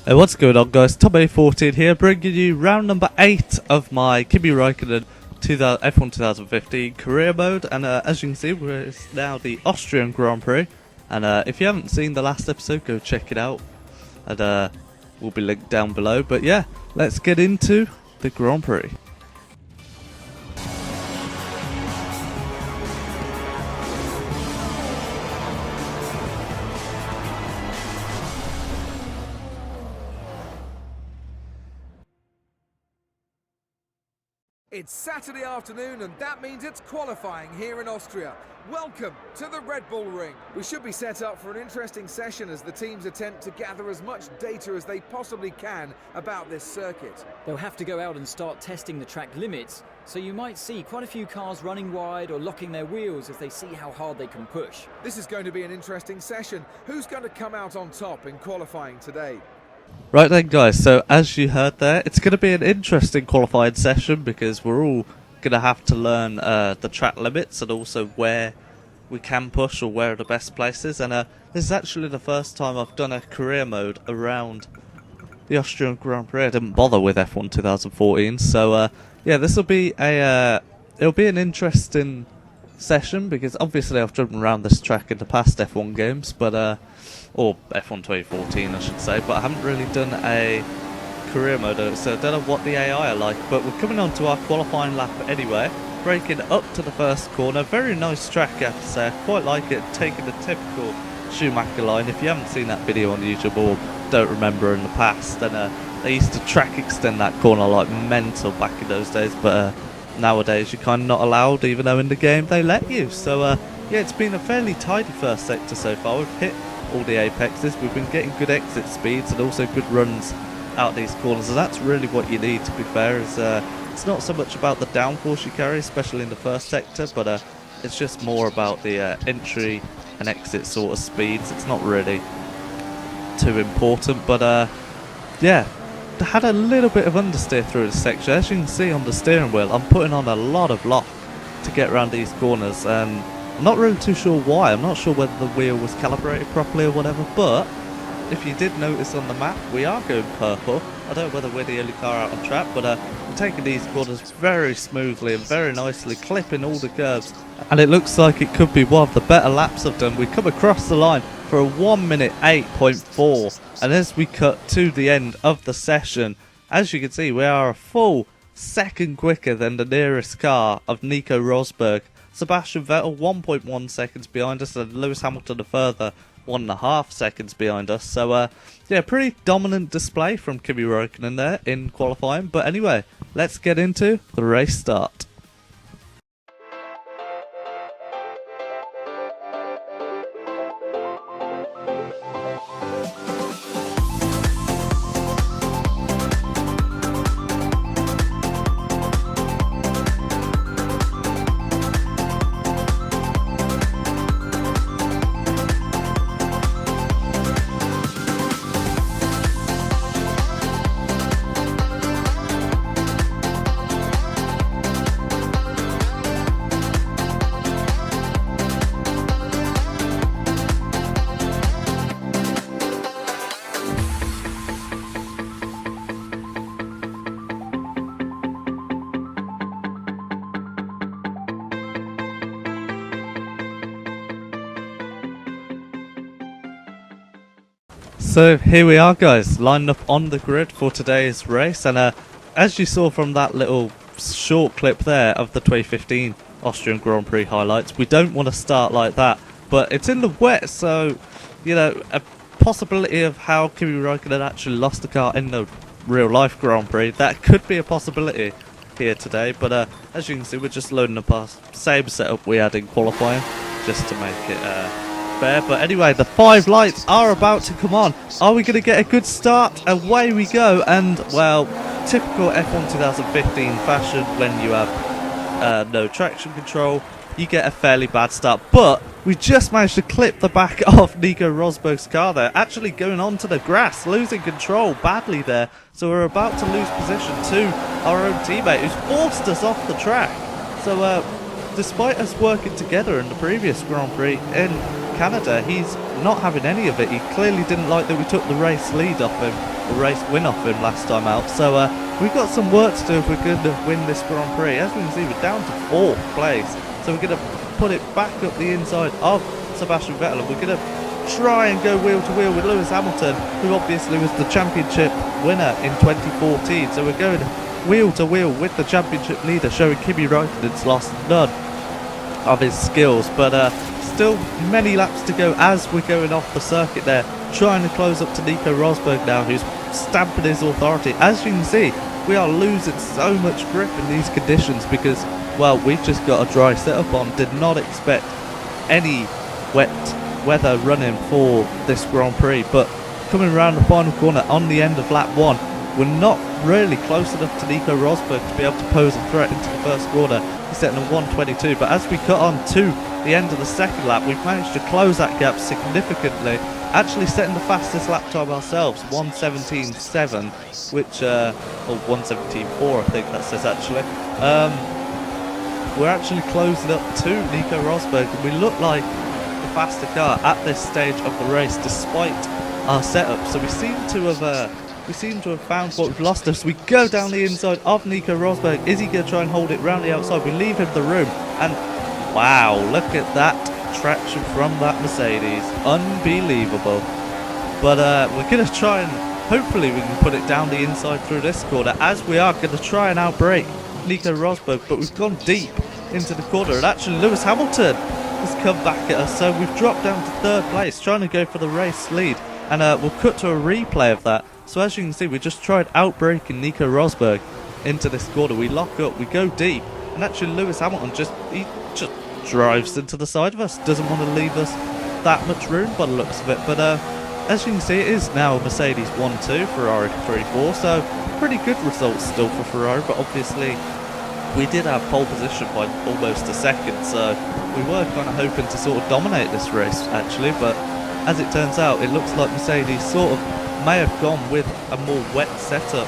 Hey, what's going on, guys? Tom-A14 here, bringing you round number 8 of my Kimi Raikkonen F1 2015 career mode. And as you can see, it's now the Austrian Grand Prix. And if you haven't seen the last episode, go check it out. And will be linked down below. But yeah, let's get into the Grand Prix. It's Saturday afternoon and that means it's qualifying here in Austria. Welcome to the Red Bull Ring. We should be set up for an interesting session as the teams attempt to gather as much data as they possibly can about this circuit. They'll have to go out and start testing the track limits, so you might see quite a few cars running wide or locking their wheels as they see how hard they can push. This is going to be an interesting session. Who's going to come out on top in qualifying today? Right then, guys, so as you heard there, it's going to be an interesting qualifying session because we're all going to have to learn the track limits and also where we can push or where are the best places. And this is actually the first time I've done a career mode around the Austrian Grand Prix. I didn't bother with F1 2014, so yeah, this will be it'll be an interesting session because obviously I've driven around this track in the past F1 games, but or F1 2014 I should say, but I haven't really done a career mode, so I don't know what the AI are like. But we're coming on to our qualifying lap anyway, braking up to the first corner. Very nice track, I have to say. I quite like it, taking the typical Schumacher line. If you haven't seen that video on YouTube or don't remember in the past, then they used to track extend that corner like mental back in those days, but nowadays you're kind of not allowed, even though in the game they let you. So yeah, it's been a fairly tidy first sector so far. We've hit all the apexes, we've been getting good exit speeds and also good runs out these corners, and that's really what you need, to be fair. Is it's not so much about the downforce you carry, especially in the first sector, but it's just more about the entry and exit sort of speeds. It's not really too important, but yeah, had a little bit of understeer through this section. As you can see on the steering wheel, I'm putting on a lot of lock to get around these corners, and I'm not really too sure why. I'm not sure whether the wheel was calibrated properly or whatever, but if you did notice on the map, we are going purple. I don't know whether we're the only car out on track, but we're taking these corners very smoothly and very nicely, clipping all the curves, and it looks like it could be one of the better laps I've done. We come across the line for a 1 minute 8.4, and as we cut to the end of the session, as you can see, we are a full second quicker than the nearest car of Nico Rosberg. Sebastian Vettel 1.1 seconds behind us, and Lewis Hamilton a further 1.5 seconds behind us. So yeah, pretty dominant display from Kimi Raikkonen there in qualifying. But anyway, let's get into the race start. So here we are, guys, lined up on the grid for today's race, and as you saw from that little short clip there of the 2015 Austrian Grand Prix highlights, we don't want to start like that, but it's in the wet, so you know, a possibility of how Kimi Raikkonen actually lost the car in the real life Grand Prix, that could be a possibility here today. But as you can see, we're just loading up our same setup we had in qualifying just to make it fair. But anyway, the 5 lights are about to come on. Are we going to get a good start? Away we go. And well, typical F1 2015 fashion, when you have no traction control, you get a fairly bad start. But we just managed to clip the back of Nico Rosberg's car there, actually going onto the grass, losing control badly there. So we're about to lose position to our own teammate, who's forced us off the track. So despite us working together in the previous Grand Prix in Canada, he's not having any of it. He clearly didn't like that we took the race lead off him, the race win off him last time out. So we've got some work to do if we're going to win this Grand Prix. As we can see, we're down to 4th place. So we're going to put it back up the inside of Sebastian Vettel, and we're going to try and go wheel to wheel with Lewis Hamilton, who obviously was the championship winner in 2014. So we're going wheel to wheel with the championship leader, showing Kimi Raikkonen's lost none of his skills, but still many laps to go as we're going off the circuit there, trying to close up to Nico Rosberg now, who's stamping his authority. As you can see, we are losing so much grip in these conditions because, well, we've just got a dry setup on. Did not expect any wet weather running for this Grand Prix, but coming around the final corner on the end of lap 1, we're not really close enough to Nico Rosberg to be able to pose a threat into the first corner. He's setting a 1:22, but as we cut on to the end of the second lap, we've managed to close that gap significantly, actually setting the fastest lap time ourselves, 1:17.7, which, or 1:17.4 I think that says actually. We're actually closing up to Nico Rosberg, and we look like the faster car at this stage of the race despite our setup. So we seem to have found what we've lost us. We go down the inside of Nico Rosberg. Is he going to try and hold it round the outside? We leave him the room, and wow, look at that traction from that Mercedes. Unbelievable. But we're going to try and hopefully we can put it down the inside through this corner, as we are going to try and outbrake Nico Rosberg, but we've gone deep into the corner, and actually Lewis Hamilton has come back at us, so we've dropped down to 3rd place, trying to go for the race lead, and we'll cut to a replay of that. So as you can see, we just tried outbraking Nico Rosberg into this corner. We lock up, we go deep, and actually Lewis Hamilton just drives into the side of us. Doesn't want to leave us that much room by the looks of it. But as you can see, it is now Mercedes 1-2, Ferrari 3-4. So pretty good results still for Ferrari, but obviously we did have pole position by almost a second. So we were kind of hoping to sort of dominate this race actually, but as it turns out, it looks like Mercedes sort of may have gone with a more wet setup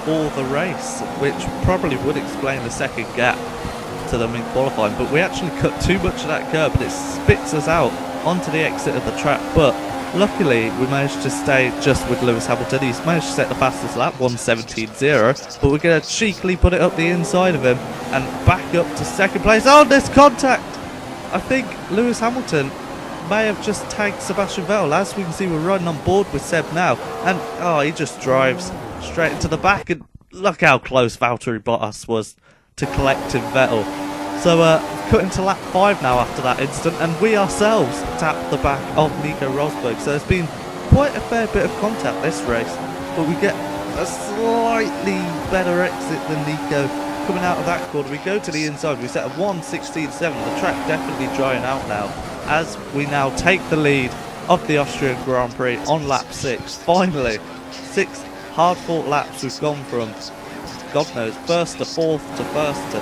for the race, which probably would explain the second gap to them in qualifying. But we actually cut too much of that curb, and it spits us out onto the exit of the track. But luckily we managed to stay just with Lewis Hamilton. He's managed to set the fastest lap, 1:17.0, but we're going to cheekily put it up the inside of him and back up to 2nd place. Oh, there's contact! I think Lewis Hamilton may have just tagged Sebastian Vettel. As we can see, we're riding on board with Seb now, and oh, he just drives straight into the back, and look how close Valtteri Bottas was to collecting Vettel. So cut into lap 5 now after that incident, and we ourselves tapped the back of Nico Rosberg. So there's been quite a fair bit of contact this race, but we get a slightly better exit than Nico coming out of that corner. We go to the inside, we set a 1:16.7. The track definitely drying out now, as we now take the lead of the Austrian Grand Prix on lap 6. Finally, 6 hard-fought laps. We've gone from, God knows, 1st to 4th to 1st to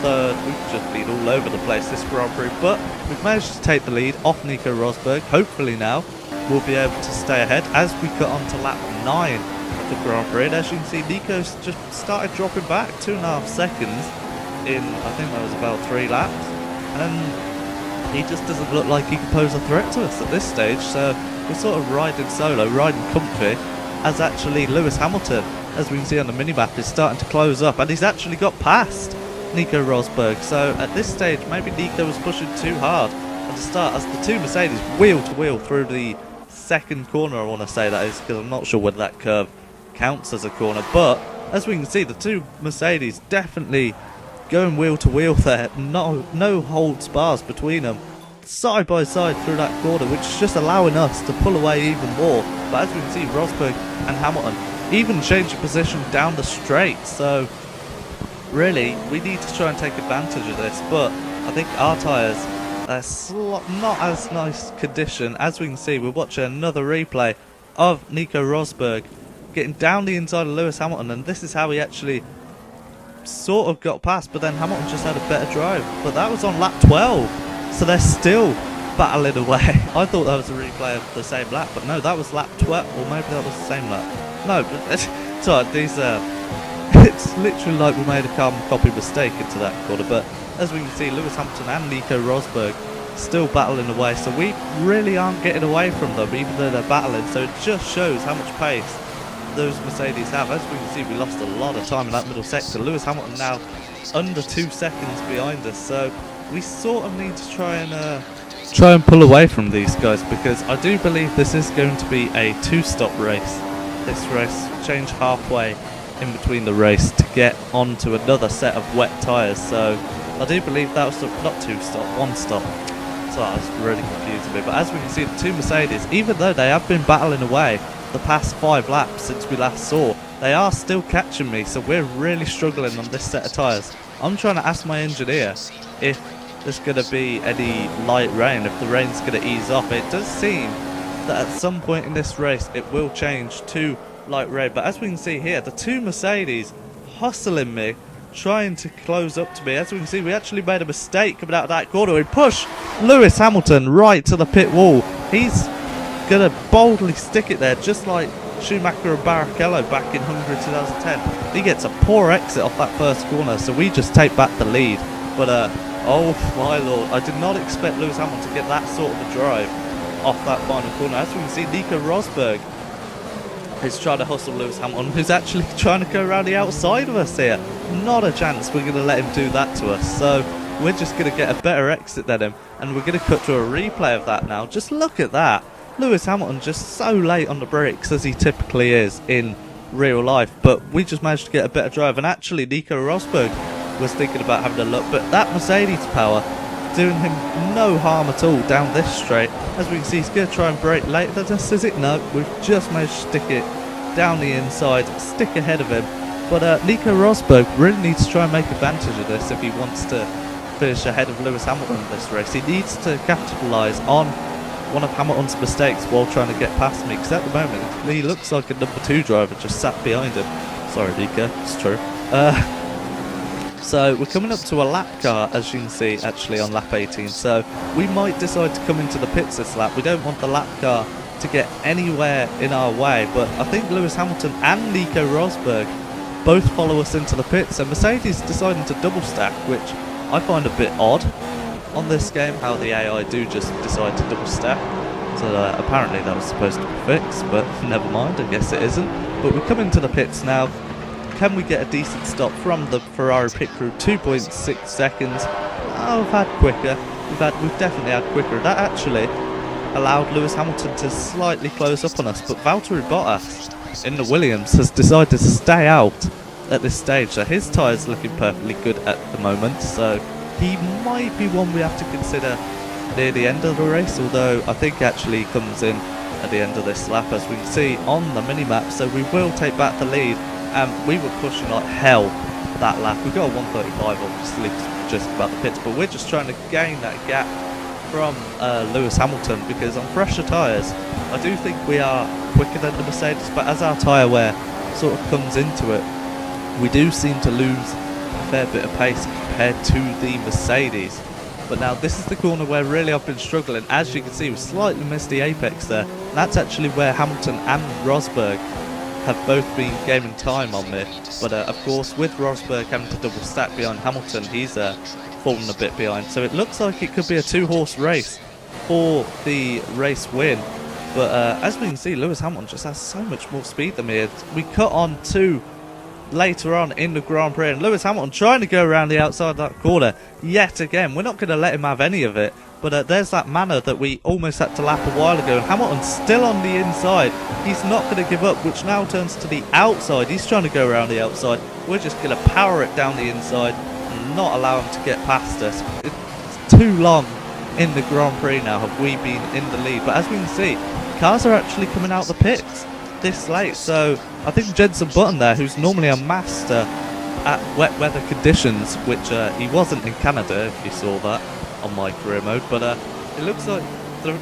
3rd. We've just been all over the place this Grand Prix, but we've managed to take the lead off Nico Rosberg. Hopefully now we'll be able to stay ahead as we cut on to lap 9 of the Grand Prix. And as you can see, Nico's just started dropping back 2.5 seconds in, I think that was about 3 laps, and he just doesn't look like he can pose a threat to us at this stage. So we're sort of riding solo, riding comfy, as actually Lewis Hamilton, as we can see on the minimap, is starting to close up, and he's actually got past Nico Rosberg. So at this stage, maybe Nico was pushing too hard at the start, as the two Mercedes wheel to wheel through the 2nd corner, I want to say that is, because I'm not sure whether that curve counts as a corner. But as we can see, the two Mercedes definitely going wheel to wheel there, no holds bars between them, side by side through that corner, which is just allowing us to pull away even more. But as we can see, Rosberg and Hamilton even changing position down the straight. So really, we need to try and take advantage of this, but I think our tyres are not as nice condition. As we can see, we're watching another replay of Nico Rosberg getting down the inside of Lewis Hamilton, and this is how he actually sort of got past, but then Hamilton just had a better drive. But that was on lap 12, so they're still battling away. I thought that was a replay of the same lap, but no, that was lap 12, or maybe that was the same lap. No, but sorry, these it's literally like we made a carbon copy mistake into that corner. But as we can see, Lewis Hamilton and Nico Rosberg still battling away, so we really aren't getting away from them even though they're battling. So it just shows how much pace those Mercedes have. As we can see, we lost a lot of time in that middle sector. Lewis Hamilton now under 2 seconds behind us, so we sort of need to try and pull away from these guys, because I do believe this is going to be a 2-stop race. This race change halfway in between the race to get onto another set of wet tyres, so I do believe that was not 2-stop, 1-stop. So that was really confusing me. But as we can see, the 2 Mercedes, even though they have been battling away the past 5 laps since we last saw, they are still catching me, so we're really struggling on this set of tyres. I'm trying to ask my engineer if there's going to be any light rain, if the rain's going to ease off. It does seem that at some point in this race it will change to light rain, but as we can see here, the 2 Mercedes hustling me, trying to close up to me. As we can see, we actually made a mistake coming out of that corner. We push Lewis Hamilton right to the pit wall. He's going to boldly stick it there, just like Schumacher and Barrichello back in Hungary 2010. He gets a poor exit off that first corner, so we just take back the lead. But oh my lord, I did not expect Lewis Hamilton to get that sort of a drive off that final corner. As we can see, Nico Rosberg is trying to hustle Lewis Hamilton, who's actually trying to go around the outside of us here. Not a chance we're going to let him do that to us, so we're just going to get a better exit than him, and we're going to cut to a replay of that now. Just look at that. Lewis Hamilton just so late on the brakes, as he typically is in real life, but we just managed to get a better drive. And actually Nico Rosberg was thinking about having a look, but that Mercedes power doing him no harm at all down this straight. As we can see, he's going to try and brake late. That just is it. No, we've just managed to stick it down the inside, stick ahead of him. But Nico Rosberg really needs to try and make advantage of this if he wants to finish ahead of Lewis Hamilton in this race. He needs to capitalise on one of Hamilton's mistakes while trying to get past me, because at the moment he looks like a number 2 driver just sat behind him. Sorry Nico, it's true. So we're coming up to a lap car, as you can see, actually on lap 18, so we might decide to come into the pits this lap. We don't want the lap car to get anywhere in our way, but I think Lewis Hamilton and Nico Rosberg both follow us into the pits, and Mercedes deciding to double stack, which I find a bit odd on this game, how the AI do just decide to double stack. So apparently that was supposed to be fixed, but never mind, I guess it isn't. But we come into the pits now. Can we get a decent stop from the Ferrari pit crew? 2.6 seconds. Oh, we've had quicker. We've definitely had quicker. That actually allowed Lewis Hamilton to slightly close up on us, but Valtteri Bottas in the Williams has decided to stay out at this stage. So his tyres looking perfectly good at the moment, so he might be one we have to consider near the end of the race, although I think actually he comes in at the end of this lap, as we can see on the mini-map. So we will take back the lead. We were pushing like hell that lap. We got a 1:35 obviously just about the pits, but we're just trying to gain that gap from Lewis Hamilton, because on fresher tyres I do think we are quicker than the Mercedes, but as our tyre wear sort of comes into it, we do seem to lose a fair bit of pace compared to the Mercedes. But now this is the corner where really I've been struggling. As you can see, we slightly missed the apex there. That's actually where Hamilton and Rosberg have both been gaining time on me, but of course with Rosberg having to double stack behind Hamilton, he's fallen a bit behind, so it looks like it could be a 2-horse race for the race win. But as we can see, Lewis Hamilton just has so much more speed than me. We cut on to later on in the Grand Prix, and Lewis Hamilton trying to go around the outside of that corner yet again. We're not going to let him have any of it, but there's that manner that we almost had to lap a while ago, and Hamilton's still on the inside. He's not going to give up, which now turns to the outside. He's trying to go around the outside. We're just going to power it down the inside and not allow him to get past us. It's too long in the Grand Prix now have we been in the lead, but as we can see, cars are actually coming out the pits this late. So I think Jenson Button there, who's normally a master at wet weather conditions, which he wasn't in Canada if you saw that on my career mode, but it looks like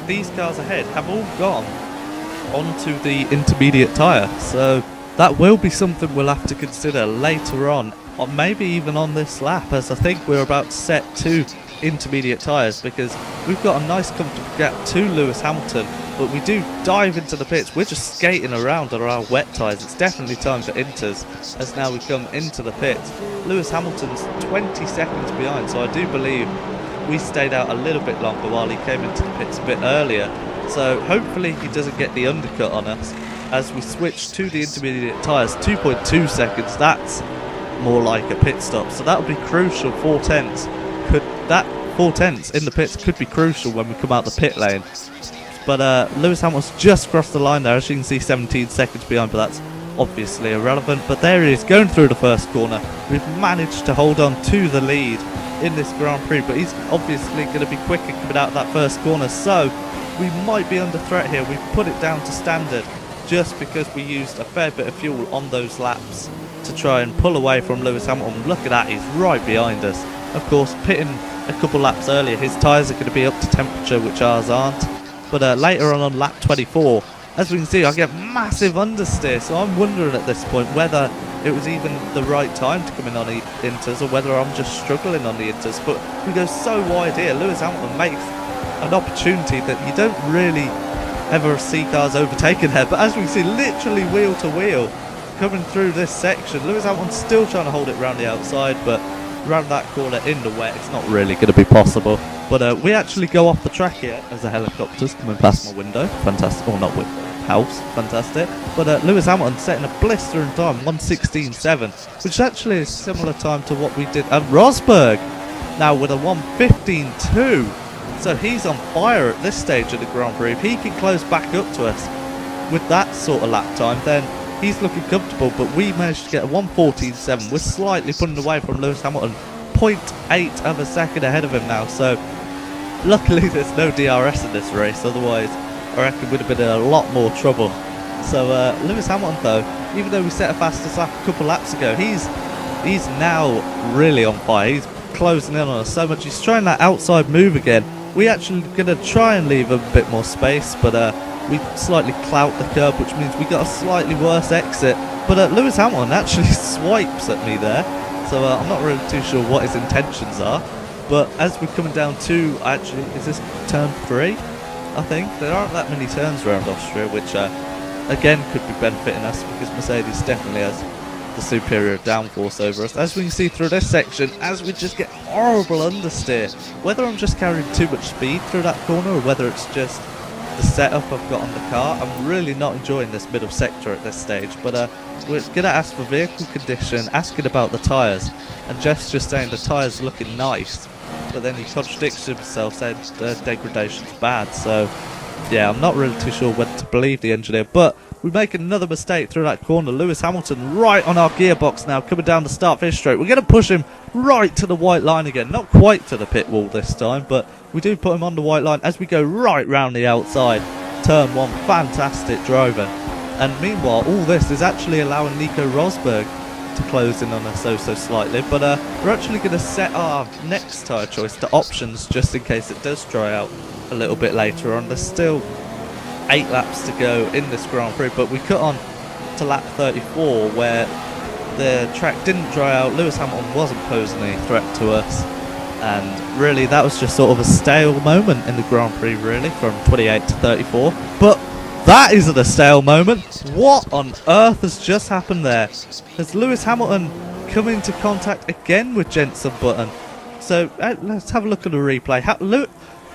these cars ahead have all gone onto the intermediate tyre, so that will be something we'll have to consider later on, or maybe even on this lap, as I think we're about to set 2 intermediate tyres, because we've got a nice comfortable gap to Lewis Hamilton, but we do dive into the pits. We're just skating around on our wet tyres. It's definitely time for inters, as now we come into the pits. Lewis Hamilton's 20 seconds behind, so I do believe we stayed out a little bit longer while he came into the pits a bit earlier. So hopefully he doesn't get the undercut on us as we switch to the intermediate tyres. 2.2 seconds, that's more like a pit stop, so that would be crucial. 4/10 in the pits could be crucial when we come out the pit lane. But Lewis Hamilton's just crossed the line there, as you can see, 17 seconds behind, but that's obviously irrelevant. But there he is, going through the first corner. We've managed to hold on to the lead in this Grand Prix, but he's obviously going to be quicker coming out of that first corner, so we might be under threat here. We've put it down to standard just because we used a fair bit of fuel on those laps to try and pull away from Lewis Hamilton. Look at that, he's right behind us. Of course, pitting a couple laps earlier, his tyres are going to be up to temperature, which ours aren't. But later on lap 24, as we can see, I get massive understeer, so I'm wondering at this point whether it was even the right time to come in on the inters or whether I'm just struggling on the inters. But we go so wide here, Lewis Hamilton makes an opportunity that you don't really ever see cars overtaken there. But as we can see, literally wheel to wheel coming through this section. Lewis Hamilton's still trying to hold it around the outside, but around that corner in the wet, it's not really going to be possible. But we actually go off the track here as the helicopter's coming past my window. Fantastic. Or not window, house. Fantastic. But Lewis Hamilton setting a blistering time, 1:16.7, which actually is similar time to what we did at Rosberg, now with a 1:15.2. So he's on fire at this stage of the Grand Prix. If he can close back up to us with that sort of lap time, then he's looking comfortable. But we managed to get a 1:14.7. We're slightly pulling away from Lewis Hamilton, 0.8 of a second ahead of him now. So luckily there's no DRS in this race, otherwise I reckon we'd have been in a lot more trouble. So Lewis Hamilton, though, even though we set a fastest lap a couple laps ago, he's now really on fire. He's closing in on us so much. He's trying that outside move again. We actually going to try and leave a bit more space, but we slightly clout the curb, which means we got a slightly worse exit. But Lewis Hamilton actually swipes at me there, so I'm not really too sure what his intentions are. But as we're coming down to, actually, is this turn 3? I think there aren't that many turns around Austria, which again could be benefiting us because Mercedes definitely has the superior downforce over us. As we can see through this section, as we just get horrible understeer, whether I'm just carrying too much speed through that corner or whether it's just the setup I've got on the car, I'm really not enjoying this middle sector at this stage. But we're going to ask for vehicle condition, asking about the tyres, and Jeff's just saying the tyres are looking nice, but then he contradicts himself saying the degradation's bad. So yeah, I'm not really too sure whether to believe the engineer. But we make another mistake through that corner. Lewis Hamilton right on our gearbox now, coming down the start-finish straight. We're going to push him right to the white line again. Not quite to the pit wall this time, but we do put him on the white line as we go right round the outside. Turn 1, fantastic driving. And meanwhile, all this is actually allowing Nico Rosberg to close in on us so slightly. But we're actually going to set our next tyre choice to options just in case it does dry out a little bit later on. There's still 8 laps to go in this Grand Prix, but we cut on to lap 34 where the track didn't dry out. Lewis Hamilton wasn't posing any threat to us, and really that was just sort of a stale moment in the Grand Prix, really, from 28 to 34. But that isn't a stale moment. What on earth has just happened there? Has Lewis Hamilton come into contact again with Jenson Button? So let's have a look at the replay.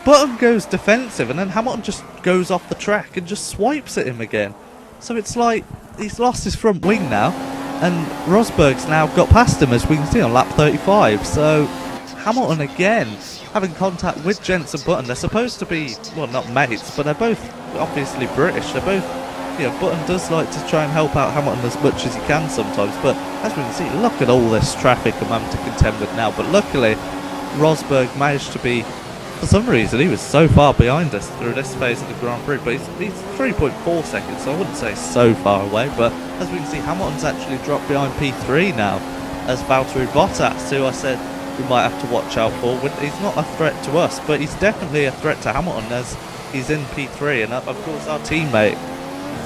Button goes defensive and then Hamilton just goes off the track and just swipes at him again. So it's like he's lost his front wing now, and Rosberg's now got past him, as we can see on lap 35. So Hamilton again having contact with Jenson Button. They're supposed to be, well, not mates, but they're both obviously British. They're both, you know, Button does like to try and help out Hamilton as much as he can sometimes. But as we can see, look at all this traffic I'm having to contend with now. But luckily, Rosberg managed to be, for some reason, he was so far behind us through this phase of the Grand Prix, but he's 3.4 seconds, so I wouldn't say so far away. But as we can see, Hamilton's actually dropped behind P3 now, as Valtteri Bottas, who I said we might have to watch out for. He's not a threat to us, but he's definitely a threat to Hamilton, as he's in P3, and of course our teammate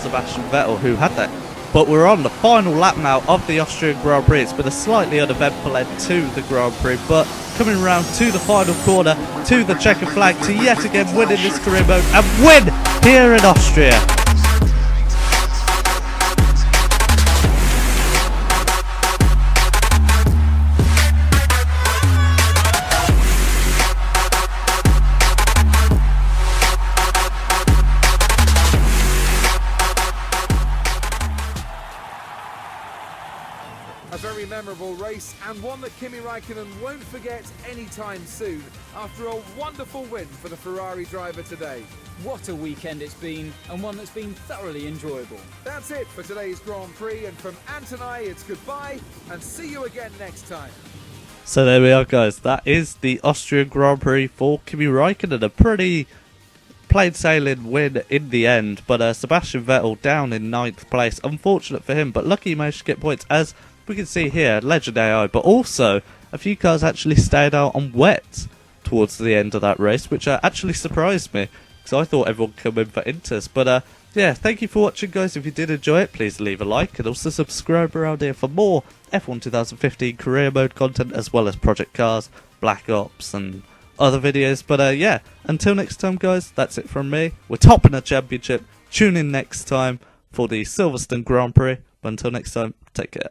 Sebastian Vettel, who had that. But we're on the final lap now of the Austrian Grand Prix. It's been a slightly uneventful end to the Grand Prix, but coming round to the final corner, to the checkered flag, to yet again win in this career mode and win here in Austria. A very memorable race, and one that Kimi Raikkonen won't forget anytime soon, after a wonderful win for the Ferrari driver today. What a weekend it's been, and one that's been thoroughly enjoyable. That's it for today's Grand Prix, and from Ant and I, it's goodbye, and see you again next time. So there we are, guys. That is the Austrian Grand Prix for Kimi Raikkonen. A pretty plain sailing win in the end, but Sebastian Vettel down in 9th place. Unfortunate for him, but lucky he managed to get points, as we can see here. Legend AI, but also a few cars actually stayed out on wet towards the end of that race, which actually surprised me, because I thought everyone would come in for Inters. But yeah, thank you for watching, guys. If you did enjoy it, please leave a like, and also subscribe around here for more F1 2015 career mode content, as well as Project Cars, Black Ops, and other videos. But yeah, until next time, guys, that's it from me. We're topping the championship. Tune in next time for the Silverstone Grand Prix. But until next time, take care.